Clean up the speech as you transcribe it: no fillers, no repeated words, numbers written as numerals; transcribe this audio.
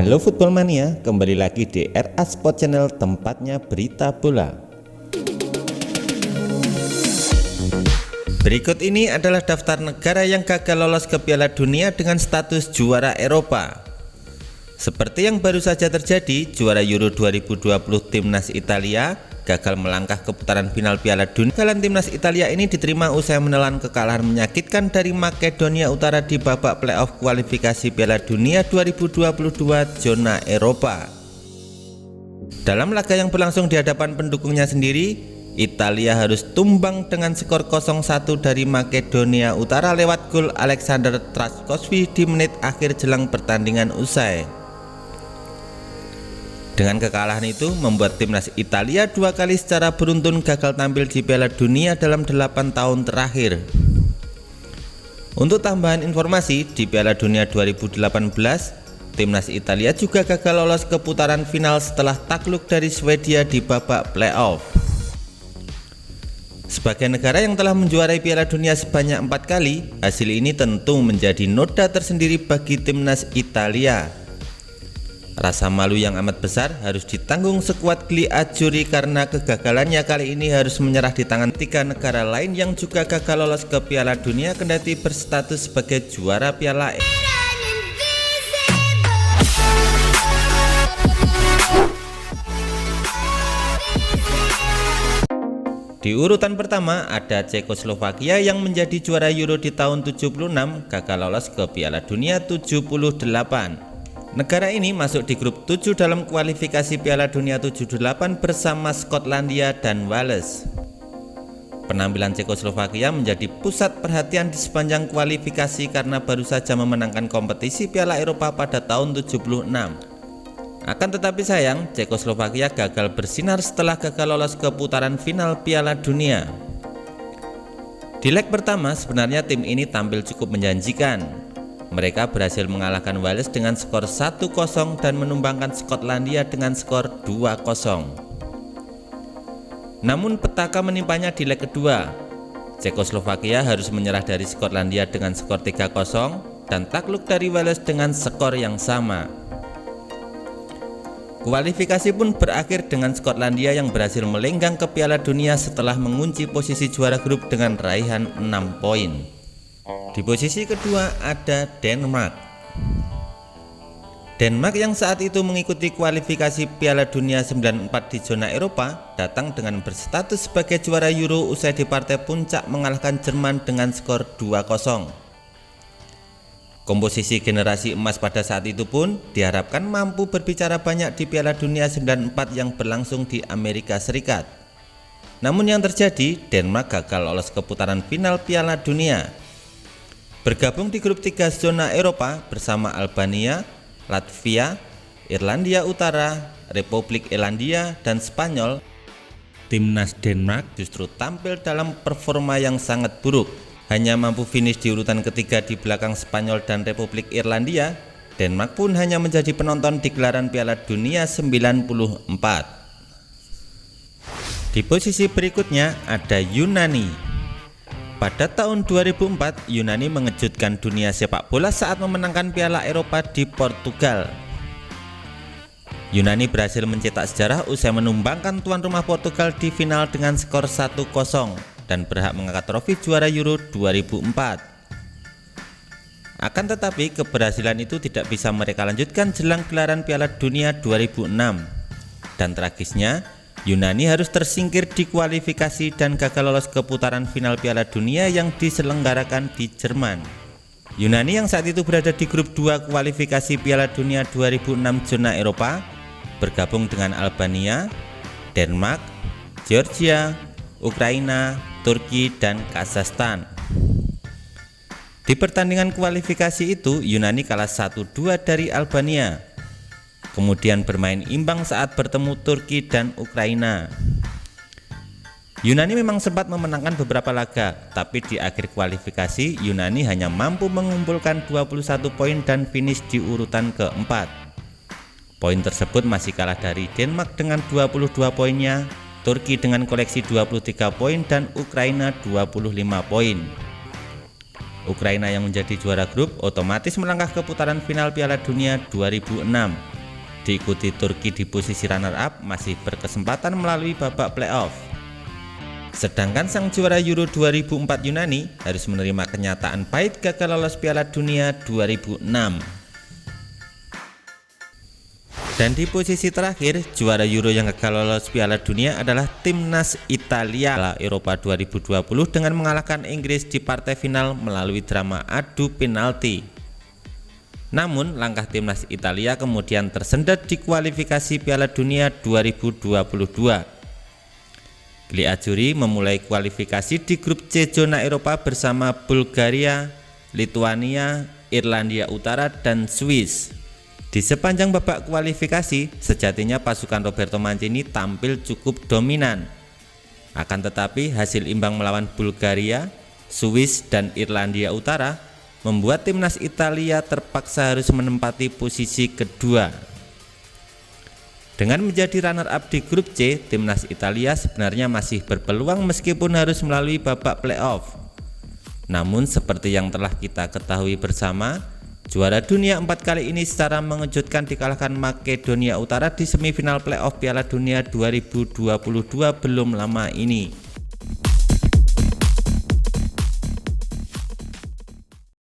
Halo Football Mania, kembali lagi di RA Sport Channel, tempatnya berita bola. Berikut ini adalah daftar negara yang gagal lolos ke Piala Dunia dengan status juara Eropa. Seperti yang baru saja terjadi, juara Euro 2020 timnas Italia gagal melangkah ke putaran final Piala Dunia. Kegagalan timnas Italia ini diterima usai menelan kekalahan menyakitkan dari Makedonia Utara di babak playoff kualifikasi Piala Dunia 2022 zona Eropa. Dalam laga yang berlangsung di hadapan pendukungnya sendiri, Italia harus tumbang dengan skor 0-1 dari Makedonia Utara lewat gol Alexander Trzaskowski di menit akhir jelang pertandingan usai. Dengan kekalahan itu membuat timnas Italia dua kali secara beruntun gagal tampil di Piala Dunia dalam 8 tahun terakhir. Untuk tambahan informasi, di Piala Dunia 2018, timnas Italia juga gagal lolos ke putaran final setelah takluk dari Swedia di babak playoff. Sebagai negara yang telah menjuarai Piala Dunia sebanyak 4 kali, hasil ini tentu menjadi noda tersendiri bagi timnas Italia. Rasa malu yang amat besar harus ditanggung skuad Gli Azzurri karena kegagalannya kali ini harus menyerah di tangan 3 negara lain yang juga gagal lolos ke Piala Dunia kendati berstatus sebagai juara Piala. Di urutan pertama ada Cekoslovakia yang menjadi juara Euro di tahun 76, gagal lolos ke Piala Dunia 78. Negara ini masuk di grup 7 dalam kualifikasi Piala Dunia 78 bersama Skotlandia dan Wales. Penampilan Cekoslovakia menjadi pusat perhatian di sepanjang kualifikasi karena baru saja memenangkan kompetisi Piala Eropa pada tahun 76. Akan tetapi sayang, Cekoslovakia gagal bersinar setelah gagal lolos ke putaran final Piala Dunia. Di leg pertama sebenarnya tim ini tampil cukup menjanjikan. Mereka berhasil mengalahkan Wales dengan skor 1-0 dan menumbangkan Skotlandia dengan skor 2-0. Namun petaka menimpanya di leg kedua. Cekoslovakia harus menyerah dari Skotlandia dengan skor 3-0 dan takluk dari Wales dengan skor yang sama. Kualifikasi pun berakhir dengan Skotlandia yang berhasil melenggang ke Piala Dunia setelah mengunci posisi juara grup dengan raihan 6 poin. Di posisi kedua ada Denmark. Denmark yang saat itu mengikuti kualifikasi Piala Dunia 94 di zona Eropa datang dengan berstatus sebagai juara Euro usai di partai puncak mengalahkan Jerman dengan skor 2-0. Komposisi generasi emas pada saat itu pun diharapkan mampu berbicara banyak di Piala Dunia 94 yang berlangsung di Amerika Serikat. Namun yang terjadi, Denmark gagal lolos ke putaran final Piala Dunia. Bergabung di grup 3 zona Eropa bersama Albania, Latvia, Irlandia Utara, Republik Irlandia, dan Spanyol, timnas Denmark justru tampil dalam performa yang sangat buruk. Hanya mampu finish di urutan ketiga di belakang Spanyol dan Republik Irlandia. Denmark pun hanya menjadi penonton di gelaran Piala Dunia 94. Di posisi berikutnya ada Yunani. Pada tahun 2004, Yunani mengejutkan dunia sepak bola saat memenangkan Piala Eropa di Portugal. Yunani berhasil mencetak sejarah usai menumbangkan tuan rumah Portugal di final dengan skor 1-0 dan berhak mengangkat trofi juara Euro 2004. Akan tetapi keberhasilan itu tidak bisa mereka lanjutkan jelang gelaran Piala Dunia 2006. Dan tragisnya, Yunani harus tersingkir di kualifikasi dan gagal lolos ke putaran final Piala Dunia yang diselenggarakan di Jerman. Yunani yang saat itu berada di grup 2 kualifikasi Piala Dunia 2006 zona Eropa bergabung dengan Albania, Denmark, Georgia, Ukraina, Turki, dan Kazakhstan. Di pertandingan kualifikasi itu, Yunani kalah 1-2 dari Albania. Kemudian bermain imbang saat bertemu Turki dan Ukraina. Yunani memang sempat memenangkan beberapa laga, tapi di akhir kualifikasi Yunani hanya mampu mengumpulkan 21 poin dan finish di urutan keempat. Poin tersebut masih kalah dari Denmark dengan 22 poinnya, Turki dengan koleksi 23 poin dan Ukraina 25 poin. Ukraina yang menjadi juara grup otomatis melangkah ke putaran final Piala Dunia 2006. Diikuti Turki di posisi runner-up masih berkesempatan melalui babak playoff. Sedangkan sang juara Euro 2004 Yunani harus menerima kenyataan pahit gagal lolos Piala Dunia 2006. Dan di posisi terakhir, juara Euro yang gagal lolos Piala Dunia adalah timnas Italia Eropa 2020 dengan mengalahkan Inggris di partai final melalui drama adu penalti. Namun, langkah timnas Italia kemudian tersendat di kualifikasi Piala Dunia 2022. Gli Azzurri memulai kualifikasi di grup C zona Eropa bersama Bulgaria, Lituania, Irlandia Utara, dan Swiss. Di sepanjang babak kualifikasi, sejatinya pasukan Roberto Mancini tampil cukup dominan. Akan tetapi hasil imbang melawan Bulgaria, Swiss, dan Irlandia Utara membuat timnas Italia terpaksa harus menempati posisi kedua. Dengan menjadi runner-up di grup C, timnas Italia sebenarnya masih berpeluang meskipun harus melalui babak playoff. Namun seperti yang telah kita ketahui bersama, juara dunia 4 kali ini secara mengejutkan dikalahkan Makedonia Utara di semifinal playoff Piala Dunia 2022 belum lama ini.